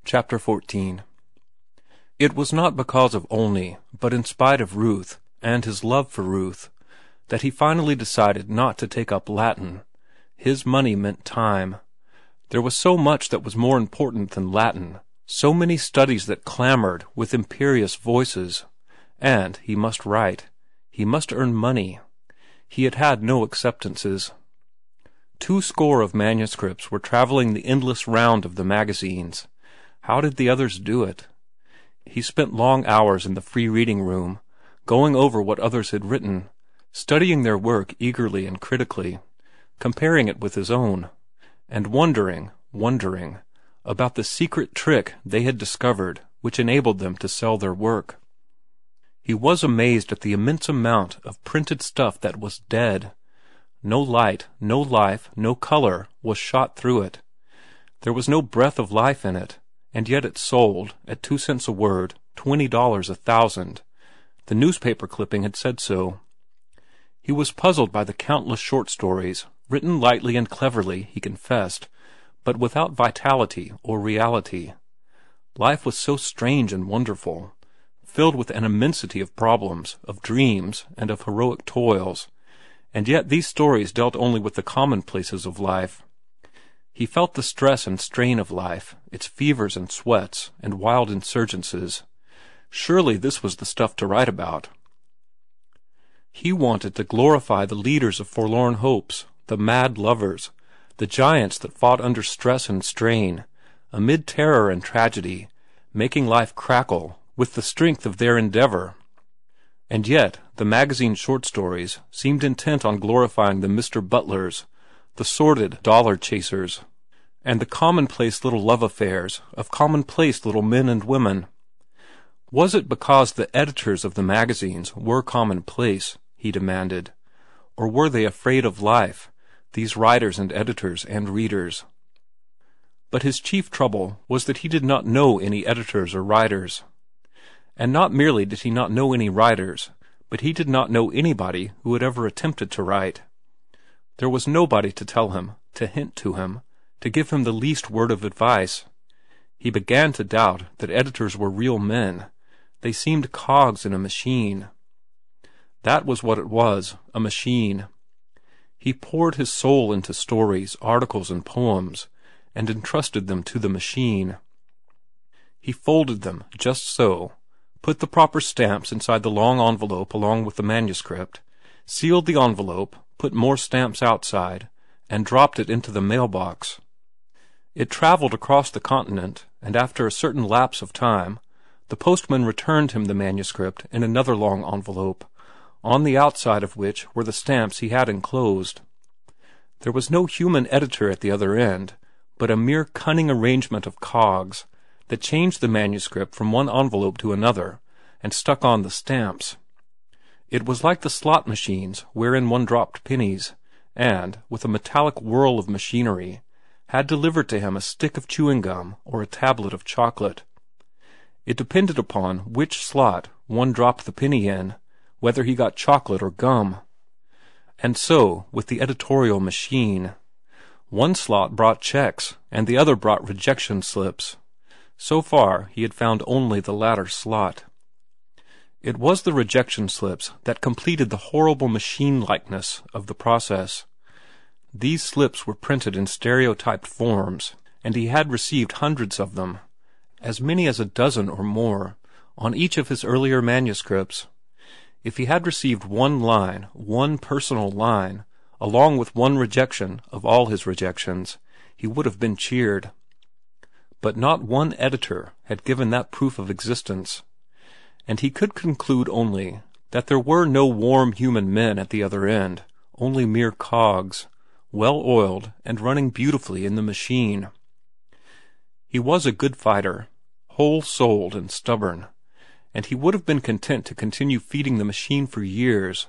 Chapter 14. It was not because of Olney, but in spite of Ruth, and his love for Ruth, that he finally decided not to take up Latin. His money meant time. There was so much that was more important than Latin, so many studies that clamored with imperious voices. And he must write. He must earn money. He had had no acceptances. 20 of manuscripts were traveling the endless round of the magazines. How did the others do it? He spent long hours in the free reading room, going over what others had written, studying their work eagerly and critically, comparing it with his own, and wondering about the secret trick they had discovered which enabled them to sell their work. He was amazed at the immense amount of printed stuff that was dead. No light, no life, no color was shot through it. There was no breath of life in it, and yet it sold, at 2 cents a word, $20 1,000. The newspaper clipping had said so. He was puzzled by the countless short stories, written lightly and cleverly, he confessed, but without vitality or reality. Life was so strange and wonderful, filled with an immensity of problems, of dreams, and of heroic toils, and yet these stories dealt only with the commonplaces of life. He felt the stress and strain of life, its fevers and sweats, and wild insurgences. Surely this was the stuff to write about. He wanted to glorify the leaders of forlorn hopes, the mad lovers, the giants that fought under stress and strain, amid terror and tragedy, making life crackle with the strength of their endeavor. And yet the magazine short stories seemed intent on glorifying the Mr. Butlers, the sordid dollar chasers, and the commonplace little love affairs of commonplace little men and women. Was it because the editors of the magazines were commonplace, he demanded, or were they afraid of life, these writers and editors and readers? But his chief trouble was that he did not know any editors or writers. And not merely did he not know any writers, but he did not know anybody who had ever attempted to write. There was nobody to tell him, to hint to him, to give him the least word of advice. He began to doubt that editors were real men. They seemed cogs in a machine. That was what it was, a machine. He poured his soul into stories, articles, and poems, and entrusted them to the machine. He folded them just so, put the proper stamps inside the long envelope along with the manuscript, sealed the envelope, put more stamps outside, and dropped it into the mailbox. It traveled across the continent, and after a certain lapse of time, the postman returned him the manuscript in another long envelope, on the outside of which were the stamps he had enclosed. There was no human editor at the other end, but a mere cunning arrangement of cogs that changed the manuscript from one envelope to another, and stuck on the stamps. It was like the slot machines wherein one dropped pennies, and, with a metallic whirl of machinery, had delivered to him a stick of chewing gum or a tablet of chocolate. It depended upon which slot one dropped the penny in, whether he got chocolate or gum. And so with the editorial machine. One slot brought checks, and the other brought rejection slips. So far he had found only the latter slot. It was the rejection slips that completed the horrible machine-likeness of the process. These slips were printed in stereotyped forms, and he had received hundreds of them, as many as a dozen or more, on each of his earlier manuscripts. If he had received one line, one personal line, along with one rejection of all his rejections, he would have been cheered. But not one editor had given that proof of existence, and he could conclude only that there were no warm human men at the other end, only mere cogs, well-oiled and running beautifully in the machine. He was a good fighter, whole-souled and stubborn, and he would have been content to continue feeding the machine for years,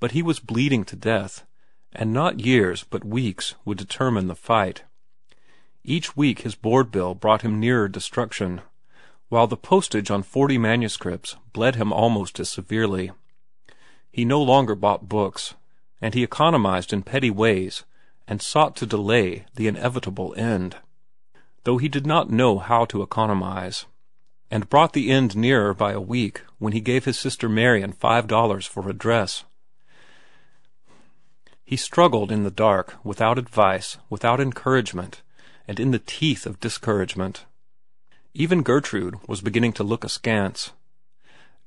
but he was bleeding to death, and not years but weeks would determine the fight. Each week his board bill brought him nearer destruction, while the postage on 40 manuscripts bled him almost as severely. He no longer bought books, and he economized in petty ways, and sought to delay the inevitable end. though he did not know how to economize, and brought the end nearer by a week when he gave his sister Marian $5 for a dress. He struggled in the dark, without advice, without encouragement, and in the teeth of discouragement. Even Gertrude was beginning to look askance.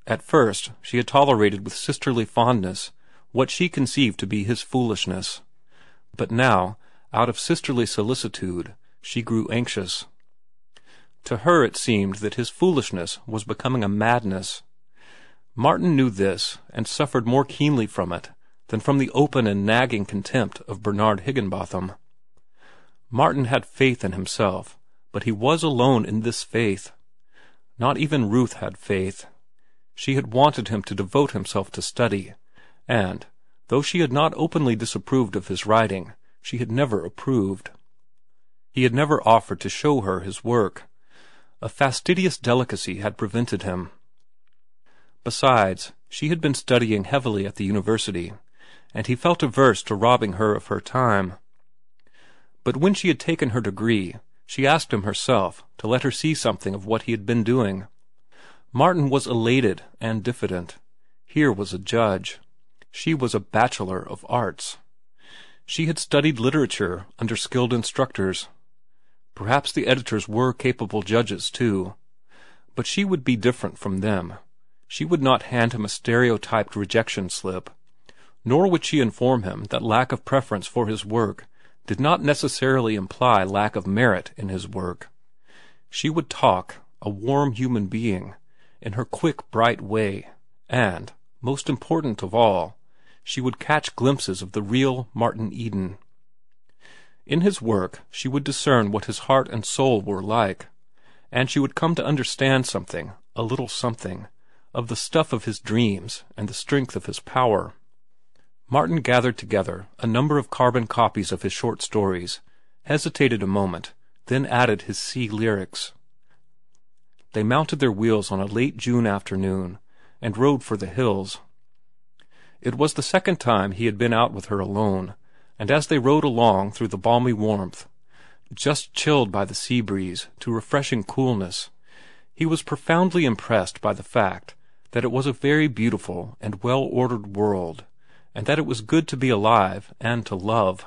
At first she had tolerated with sisterly fondness what she conceived to be his foolishness, but now, out of sisterly solicitude, she grew anxious. To her it seemed that his foolishness was becoming a madness. Martin knew this, and suffered more keenly from it than from the open and nagging contempt of Bernard Higginbotham. Martin had faith in himself, but he was alone in this faith. Not even Ruth had faith. She had wanted him to devote himself to study, and, though she had not openly disapproved of his writing, she had never approved. He had never offered to show her his work. A fastidious delicacy had prevented him. Besides, she had been studying heavily at the university, and he felt averse to robbing her of her time. But when she had taken her degree, she asked him herself to let her see something of what he had been doing. Martin was elated and diffident. Here was a judge. She was a bachelor of arts. She had studied literature under skilled instructors. Perhaps the editors were capable judges, too. But she would be different from them. She would not hand him a stereotyped rejection slip, nor would she inform him that lack of preference for his work did not necessarily imply lack of merit in his work. She would talk, a warm human being, in her quick, bright way, and, most important of all, she would catch glimpses of the real Martin Eden. In his work she would discern what his heart and soul were like, and she would come to understand something, a little something, of the stuff of his dreams and the strength of his power. Martin gathered together a number of carbon copies of his short stories, hesitated a moment, then added his sea lyrics. They mounted their wheels on a late June afternoon and rode for the hills. It was the second time he had been out with her alone, and as they rode along through the balmy warmth, just chilled by the sea breeze to refreshing coolness, he was profoundly impressed by the fact that it was a very beautiful and well-ordered world, and that it was good to be alive and to love.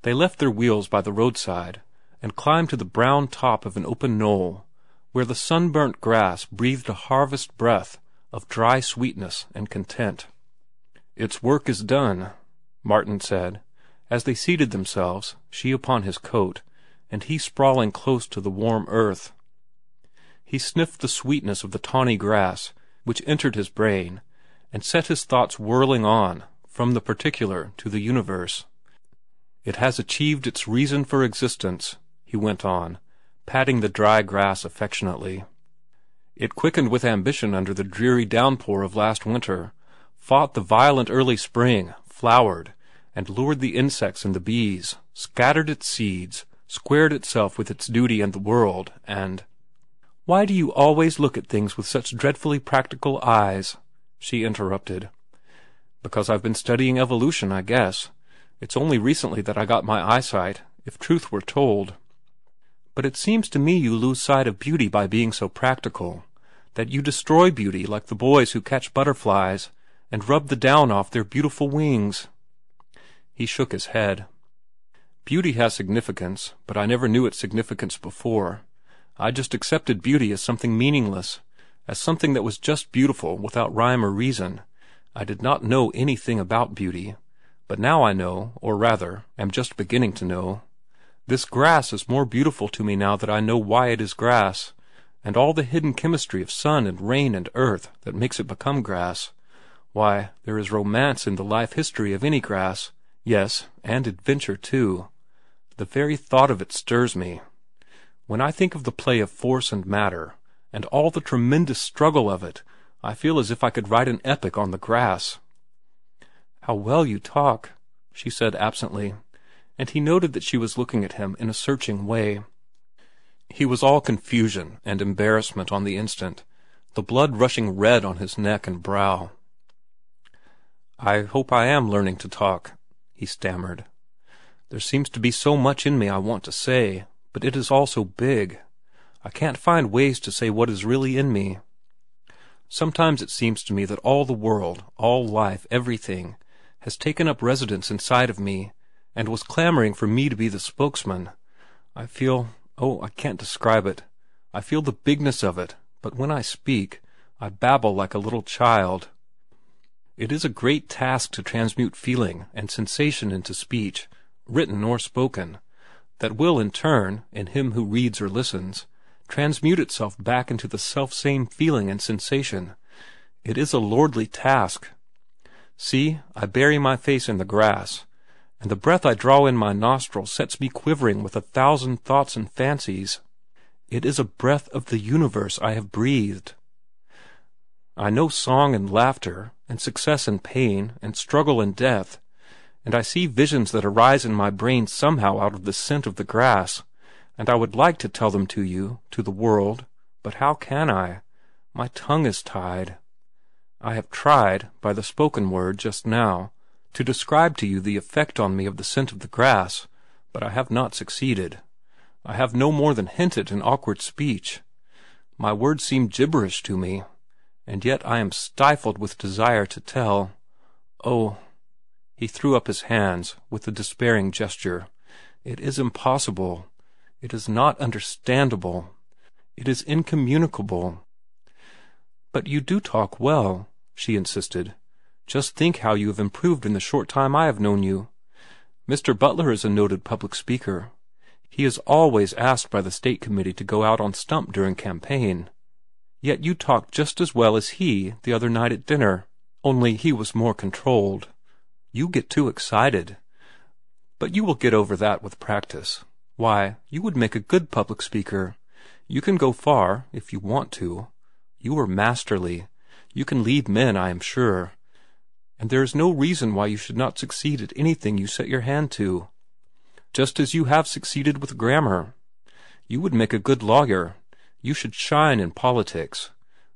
They left their wheels by the roadside and climbed to the brown top of an open knoll, where the sunburnt grass breathed a harvest breath of dry sweetness and content. "Its work is done," Martin said, as they seated themselves, she upon his coat, and he sprawling close to the warm earth. He sniffed the sweetness of the tawny grass, which entered his brain, and set his thoughts whirling on, from the particular to the universe. "It has achieved its reason for existence," he went on, patting the dry grass affectionately. "It quickened with ambition under the dreary downpour of last winter, fought the violent early spring, flowered, and lured the insects and the bees, scattered its seeds, squared itself with its duty and the world, and—" "Why do you always look at things with such dreadfully practical eyes?" she interrupted. "Because I've been studying evolution, I guess. It's only recently that I got my eyesight, if truth were told." "But it seems to me you lose sight of beauty by being so practical, that you destroy beauty like the boys who catch butterflies and rub the down off their beautiful wings." He shook his head. "Beauty has significance, but I never knew its significance before. I just accepted beauty as something meaningless, as something that was just beautiful without rhyme or reason. I did not know anything about beauty, but now I know, or rather, am just beginning to know. This grass is more beautiful to me now that I know why it is grass, and all the hidden chemistry of sun and rain and earth that makes it become grass. Why, there is romance in the life history of any grass, yes, and adventure too. The very thought of it stirs me. When I think of the play of force and matter, and all the tremendous struggle of it, I feel as if I could write an epic on the grass." "How well you talk," she said absently, and he noted that she was looking at him in a searching way. He was all confusion and embarrassment on the instant, the blood rushing red on his neck and brow. "I hope I am learning to talk," he stammered. "There seems to be so much in me I want to say, but it is all so big. I can't find ways to say what is really in me. Sometimes it seems to me that all the world, all life, everything, has taken up residence inside of me, and was clamoring for me to be the spokesman. I feel, I can't describe it. I feel the bigness of it, but when I speak, I babble like a little child. It is a great task to transmute feeling and sensation into speech, written or spoken, that will in turn, in him who reads or listens, transmute itself back into the self-same feeling and sensation. It is a lordly task. See, I bury my face in the grass, and the breath I draw in my nostrils sets me quivering with 1,000 thoughts and fancies. It is a breath of the universe I have breathed. I know song and laughter, and success and pain, and struggle and death, and I see visions that arise in my brain somehow out of the scent of the grass, and I would like to tell them to you, to the world, but how can I? My tongue is tied. I have tried, by the spoken word just now, to describe to you the effect on me of the scent of the grass, but I have not succeeded. I have no more than hinted in awkward speech. My words seem gibberish to me, and yet I am stifled with desire to tell. Oh, he threw up his hands with a despairing gesture. It is impossible. It is not understandable. It is incommunicable. But you do talk well, she insisted. Just think how you have improved in the short time I have known you. Mr. Butler is a noted public speaker. He is always asked by the State Committee to go out on stump during campaign. Yet you talked just as well as he the other night at dinner, only he was more controlled. You get too excited. But you will get over that with practice. Why, you would make a good public speaker. You can go far, if you want to. You are masterly. You can lead men, I am sure. And there is no reason why you should not succeed at anything you set your hand to. Just as you have succeeded with grammar. You would make a good lawyer. You should shine in politics.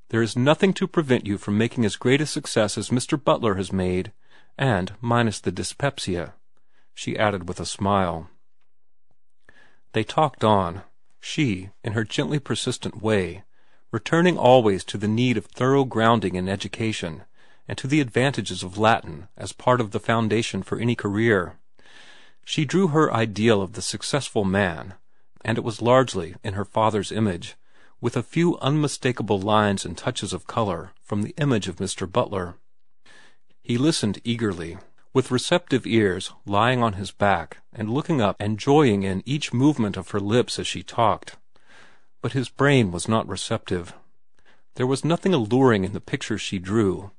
There is nothing to prevent you from making as great a success as Mr. Butler has made, and minus the dyspepsia, she added with a smile. They talked on, she, in her gently persistent way, returning always to the need of thorough grounding in education, and to the advantages of Latin as part of the foundation for any career. She drew her ideal of the successful man, and it was largely in her father's image, with a few unmistakable lines and touches of color from the image of Mr. Butler. He listened eagerly, with receptive ears lying on his back and looking up and joying in each movement of her lips as she talked. But his brain was not receptive. There was nothing alluring in the pictures she drew,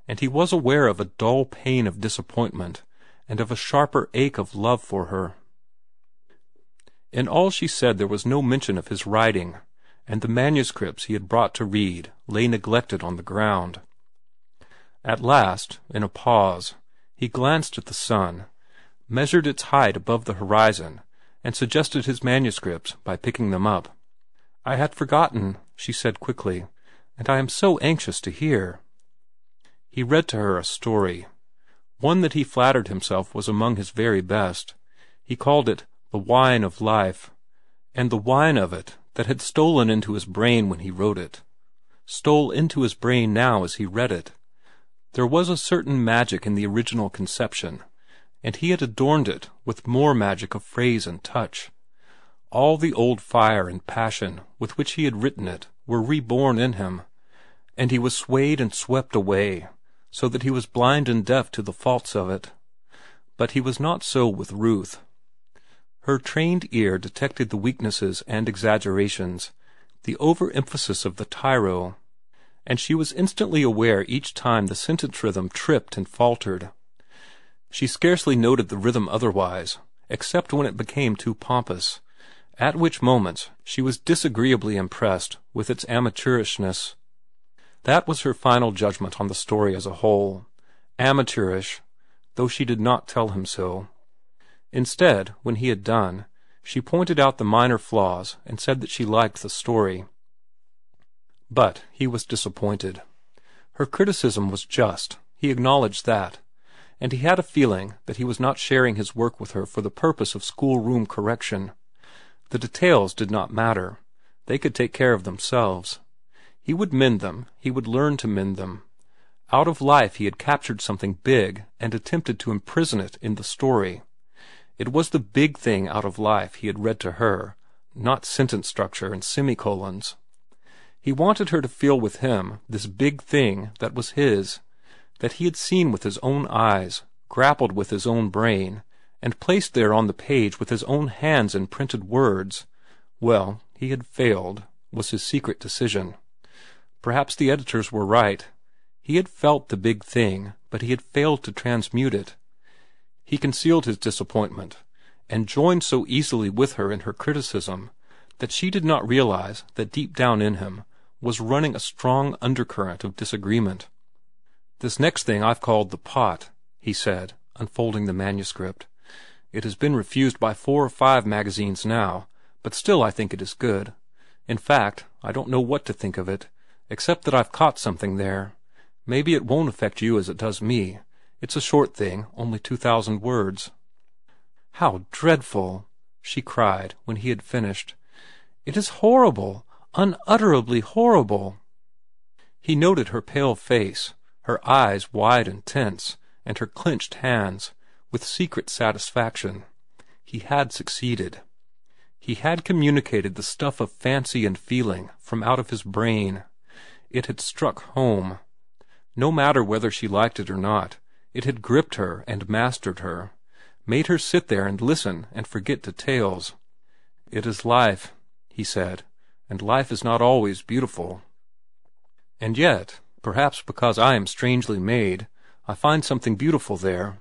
and he was aware of a dull pain of disappointment and of a sharper ache of love for her. In all she said there was no mention of his writing, and the manuscripts he had brought to read lay neglected on the ground. At last, in a pause, he glanced at the sun, measured its height above the horizon, and suggested his manuscripts by picking them up. "I had forgotten," she said quickly, "and I am so anxious to hear." He read to her a story, one that he flattered himself was among his very best. He called it The Wine of Life, and the wine of it, that had stolen into his brain when he wrote it, stole into his brain now as he read it. There was a certain magic in the original conception, and he had adorned it with more magic of phrase and touch. All the old fire and passion with which he had written it were reborn in him, and he was swayed and swept away, so that he was blind and deaf to the faults of it. But he was not so with Ruth. Her trained ear detected the weaknesses and exaggerations, the over-emphasis of the tyro, and she was instantly aware each time the sentence rhythm tripped and faltered. She scarcely noted the rhythm otherwise, except when it became too pompous, at which moments she was disagreeably impressed with its amateurishness. That was her final judgment on the story as a whole, amateurish, though she did not tell him so. Instead, when he had done, she pointed out the minor flaws and said that she liked the story. But he was disappointed. Her criticism was just, he acknowledged that, and he had a feeling that he was not sharing his work with her for the purpose of schoolroom correction. The details did not matter. They could take care of themselves. He would mend them. He would learn to mend them. Out of life he had captured something big and attempted to imprison it in the story. It was the big thing out of life he had read to her, not sentence structure and semicolons. He wanted her to feel with him this big thing that was his, that he had seen with his own eyes, grappled with his own brain, and placed there on the page with his own hands in printed words. Well, he had failed, was his secret decision. Perhaps the editors were right. He had felt the big thing, but he had failed to transmute it. He concealed his disappointment, and joined so easily with her in her criticism that she did not realize that deep down in him was running a strong undercurrent of disagreement. "This next thing I've called The Pot," he said, unfolding the manuscript. "It has been refused by 4 or 5 magazines now, but still I think it is good. In fact, I don't know what to think of it, except that I've caught something there. Maybe it won't affect you as it does me. It's a short thing, only 2,000 words. "How dreadful!" she cried when he had finished. "It is horrible, unutterably horrible." He noted her pale face, her eyes wide and tense, and her clenched hands, with secret satisfaction. He had succeeded. He had communicated the stuff of fancy and feeling from out of his brain. It had struck home. No matter whether she liked it or not, it had gripped her and mastered her, made her sit there and listen and forget details. "It is life," he said, "and life is not always beautiful. And yet, perhaps because I am strangely made, I find something beautiful there.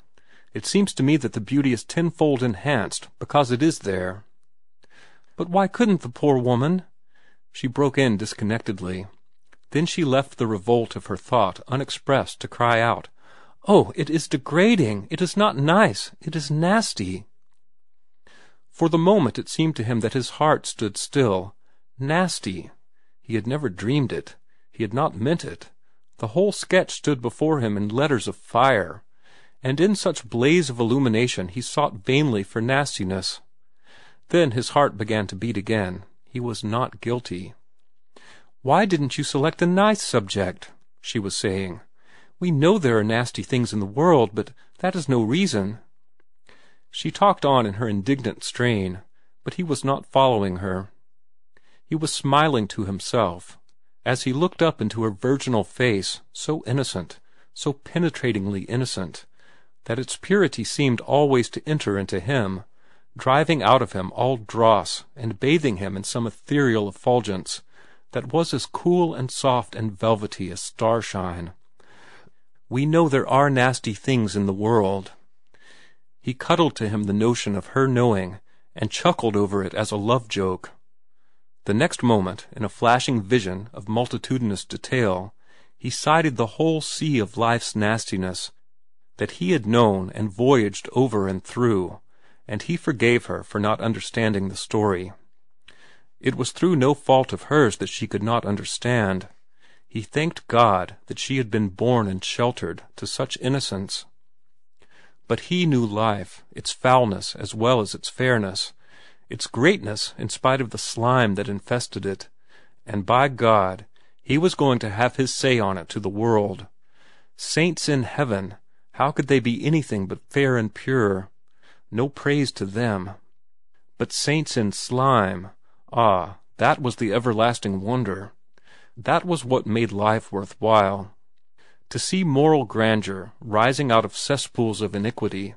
It seems to me that the beauty is tenfold enhanced because it is there." "But why couldn't the poor woman—" She broke in disconnectedly. Then she left the revolt of her thought unexpressed to cry out, "Oh, it is degrading! It is not nice! It is nasty!" For the moment it seemed to him that his heart stood still. Nasty! He had never dreamed it. He had not meant it. The whole sketch stood before him in letters of fire, and in such blaze of illumination he sought vainly for nastiness. Then his heart began to beat again. He was not guilty. "Why didn't you select a nice subject?" she was saying. "We know there are nasty things in the world, but that is no reason." She talked on in her indignant strain, but he was not following her. He was smiling to himself as he looked up into her virginal face, so innocent, so penetratingly innocent, that its purity seemed always to enter into him, driving out of him all dross and bathing him in some ethereal effulgence that was as cool and soft and velvety as starshine. "We know there are nasty things in the world." He cuddled to him the notion of her knowing and chuckled over it as a love joke. The next moment, in a flashing vision of multitudinous detail, he sighted the whole sea of life's nastiness that he had known and voyaged over and through, and he forgave her for not understanding the story. It was through no fault of hers that she could not understand. He thanked God that she had been born and sheltered to such innocence. But he knew life, its foulness as well as its fairness, its greatness in spite of the slime that infested it, and by God, he was going to have his say on it to the world. Saints in heaven, how could they be anything but fair and pure? No praise to them. But saints in slime, ah, that was the everlasting wonder. That was what made life worth while. To see moral grandeur rising out of cesspools of iniquity,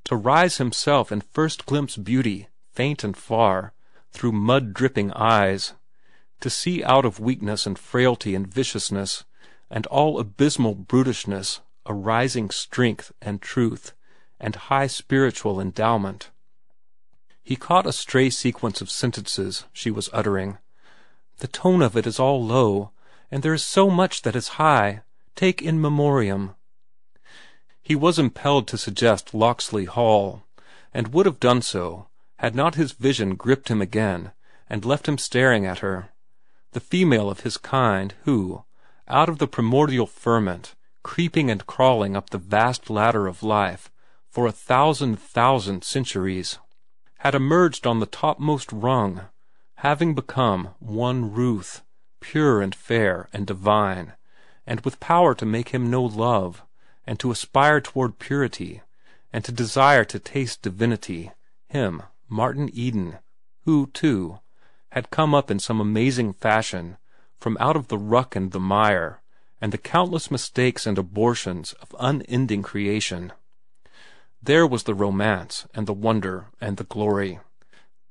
to rise himself and first glimpse beauty, faint and far, through mud-dripping eyes, to see out of weakness and frailty and viciousness, and all abysmal brutishness, a rising strength and truth, and high spiritual endowment. He caught a stray sequence of sentences she was uttering. "The tone of it is all low, and there is so much that is high. Take In Memoriam." He was impelled to suggest Locksley Hall, and would have done so, had not his vision gripped him again and left him staring at her, the female of his kind who, out of the primordial ferment, creeping and crawling up the vast ladder of life for 1,000,000 centuries, had emerged on the topmost rung, having become one Ruth, pure and fair and divine, and with power to make him know love, and to aspire toward purity, and to desire to taste divinity, him, Martin Eden, who, too, had come up in some amazing fashion from out of the ruck and the mire, and the countless mistakes and abortions of unending creation. There was the romance, and the wonder, and the glory.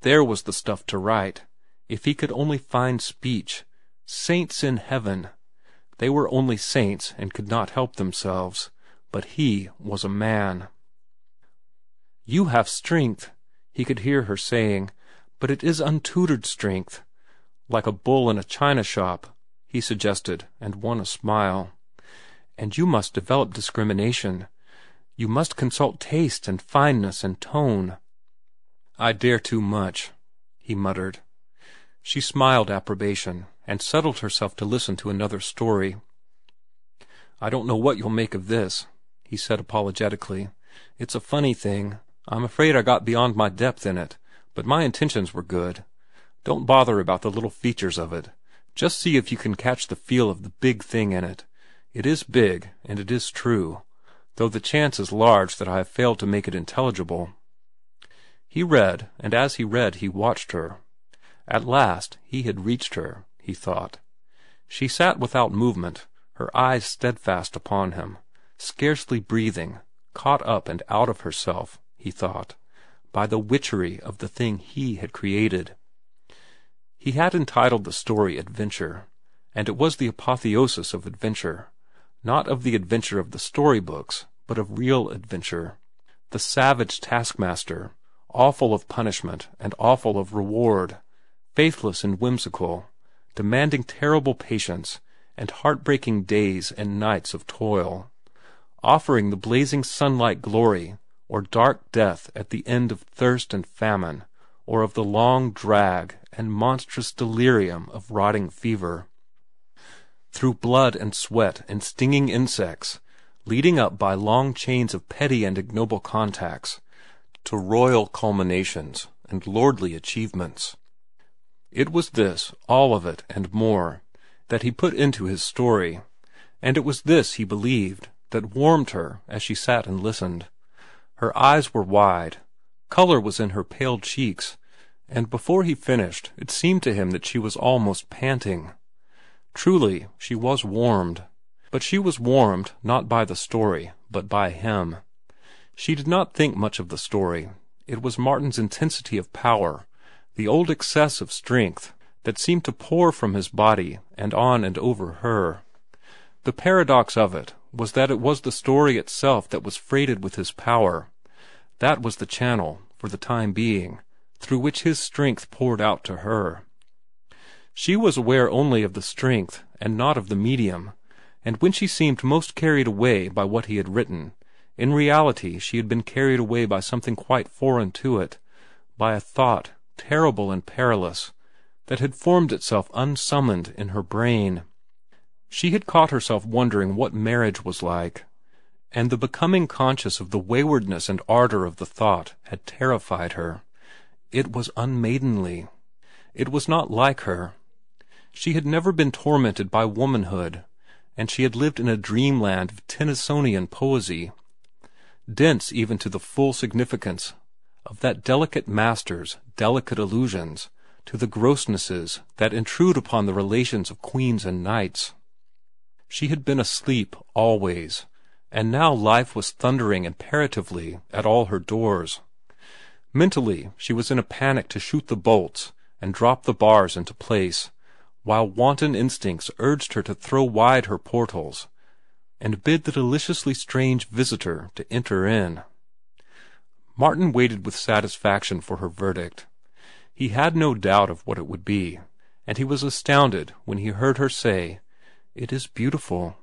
There was the stuff to write, if he could only find speech. Saints in heaven! They were only saints and could not help themselves, but he was a man. "You have strength," he could hear her saying, "but it is untutored strength." "Like a bull in a china shop," he suggested, and won a smile. "And you must develop discrimination. You must consult taste and fineness and tone." "I dare too much," he muttered. She smiled approbation, and settled herself to listen to another story. "I don't know what you'll make of this," he said apologetically. "It's a funny thing. I'm afraid I got beyond my depth in it, but my intentions were good. Don't bother about the little features of it. Just see if you can catch the feel of the big thing in it. It is big, and it is true, though the chance is large that I have failed to make it intelligible." He read, and as he read he watched her. At last he had reached her, he thought. She sat without movement, her eyes steadfast upon him, scarcely breathing, caught up and out of herself, he thought, by the witchery of the thing he had created. He had entitled the story Adventure, and it was the apotheosis of adventure, not of the adventure of the storybooks, but of real adventure. The savage taskmaster, awful of punishment and awful of reward, faithless and whimsical, demanding terrible patience and heartbreaking days and nights of toil, offering the blazing sunlight glory or dark death at the end of thirst and famine, or of the long drag and monstrous delirium of rotting fever. Through blood and sweat and stinging insects, leading up by long chains of petty and ignoble contacts, to royal culminations and lordly achievements. It was this, all of it and more, that he put into his story, and it was this, he believed, that warmed her as she sat and listened. Her eyes were wide, color was in her pale cheeks, and before he finished it seemed to him that she was almost panting. Truly, she was warmed, but she was warmed not by the story, but by him. She did not think much of the story. It was Martin's intensity of power, the old excess of strength, that seemed to pour from his body and on and over her. The paradox of it was that it was the story itself that was freighted with his power. That was the channel, for the time being, through which his strength poured out to her. She was aware only of the strength and not of the medium, and when she seemed most carried away by what he had written, in reality she had been carried away by something quite foreign to it, by a thought, terrible and perilous, that had formed itself unsummoned in her brain. She had caught herself wondering what marriage was like, and the becoming conscious of the waywardness and ardor of the thought had terrified her. It was unmaidenly. It was not like her. She had never been tormented by womanhood, and she had lived in a dreamland of Tennysonian poesy, dense even to the full significance of that delicate master's delicate allusions to the grossnesses that intrude upon the relations of queens and knights. She had been asleep always, and now life was thundering imperatively at all her doors. Mentally, she was in a panic to shoot the bolts and drop the bars into place, while wanton instincts urged her to throw wide her portals and bid the deliciously strange visitor to enter in. Martin waited with satisfaction for her verdict. He had no doubt of what it would be, and he was astounded when he heard her say, "It is beautiful.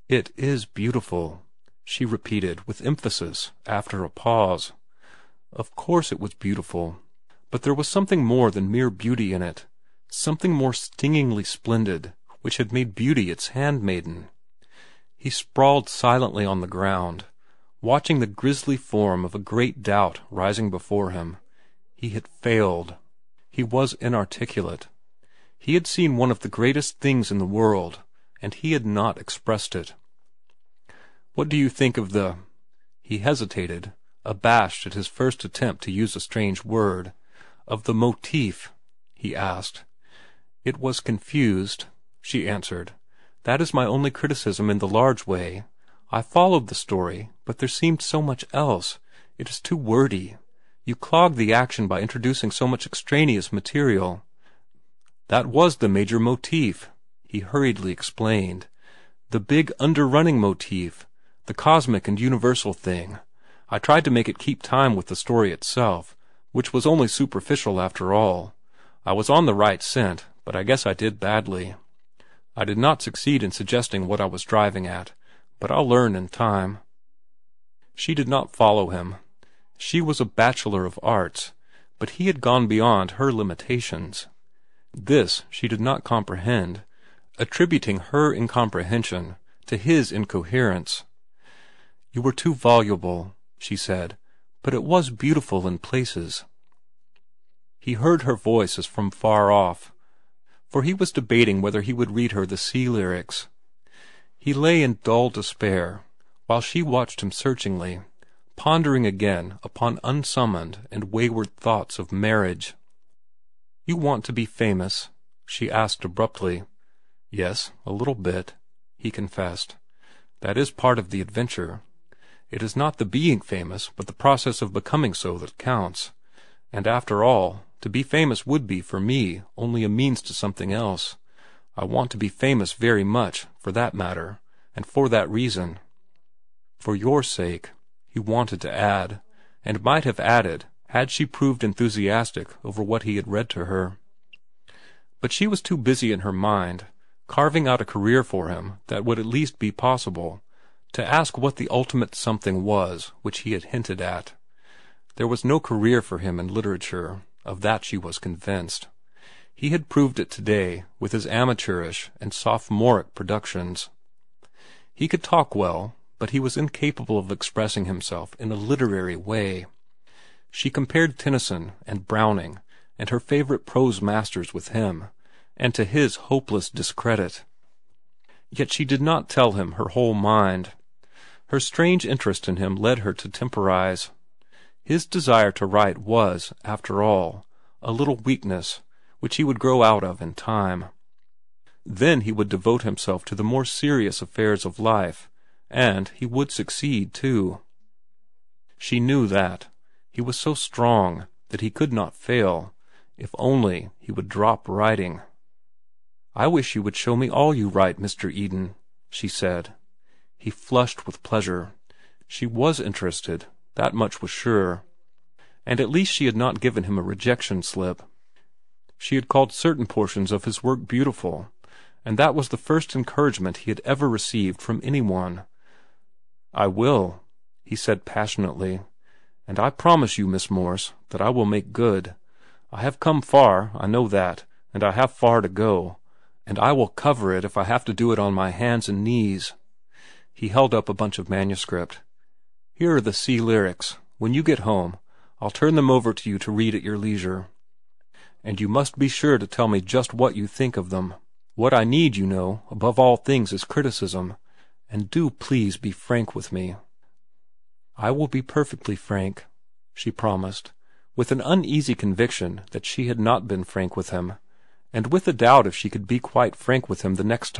It is beautiful," she repeated with emphasis after a pause. Of course it was beautiful, but there was something more than mere beauty in it, something more stingingly splendid, which had made beauty its handmaiden. He sprawled silently on the ground, watching the grisly form of a great doubt rising before him. He had failed. He was inarticulate. He had seen one of the greatest things in the world, and he had not expressed it. "What do you think of the—" He hesitated, abashed at his first attempt to use a strange word. "Of the motif?" he asked. "It was confused," she answered. "That is my only criticism in the large way. I followed the story, but there seemed so much else. It is too wordy. You clog the action by introducing so much extraneous material." "That was the major motif," he hurriedly explained. "The big underrunning motif, the cosmic and universal thing. I tried to make it keep time with the story itself, which was only superficial after all. I was on the right scent, but I guess I did badly. I did not succeed in suggesting what I was driving at, but I'll learn in time." She did not follow him. She was a bachelor of arts, but he had gone beyond her limitations. This she did not comprehend, attributing her incomprehension to his incoherence. "You were too voluble," she said, "but it was beautiful in places." He heard her voice as from far off, for he was debating whether he would read her the sea lyrics. He lay in dull despair, while she watched him searchingly, pondering again upon unsummoned and wayward thoughts of marriage. "You want to be famous?" she asked abruptly. "Yes, a little bit," he confessed. "That is part of the adventure. It is not the being famous, but the process of becoming so that counts. And after all, to be famous would be, for me, only a means to something else. I want to be famous very much, for that matter, and for that reason." "For your sake," he wanted to add, and might have added had she proved enthusiastic over what he had read to her. But she was too busy in her mind, carving out a career for him that would at least be possible, to ask what the ultimate something was which he had hinted at. There was no career for him in literature, of that she was convinced. He had proved it today with his amateurish and sophomoric productions. He could talk well, but he was incapable of expressing himself in a literary way. She compared Tennyson and Browning and her favorite prose masters with him, and to his hopeless discredit. Yet she did not tell him her whole mind. Her strange interest in him led her to temporize. His desire to write was, after all, a little weakness, which he would grow out of in time. Then he would devote himself to the more serious affairs of life, and he would succeed, too. She knew that. He was so strong that he could not fail, if only he would drop writing. "I wish you would show me all you write, Mr. Eden," she said. He flushed with pleasure. She was interested, that much was sure. And at least she had not given him a rejection slip. She had called certain portions of his work beautiful, and that was the first encouragement he had ever received from anyone. "I will," he said passionately, "and I promise you, Miss Morse, that I will make good. I have come far, I know that, and I have far to go, and I will cover it if I have to do it on my hands and knees." He held up a bunch of manuscript. "Here are the sea lyrics. When you get home, I'll turn them over to you to read at your leisure. And you must be sure to tell me just what you think of them. What I need, you know, above all things is criticism. And do please be frank with me." "I will be perfectly frank," she promised, with an uneasy conviction that she had not been frank with him, and with a doubt if she could be quite frank with him the next time.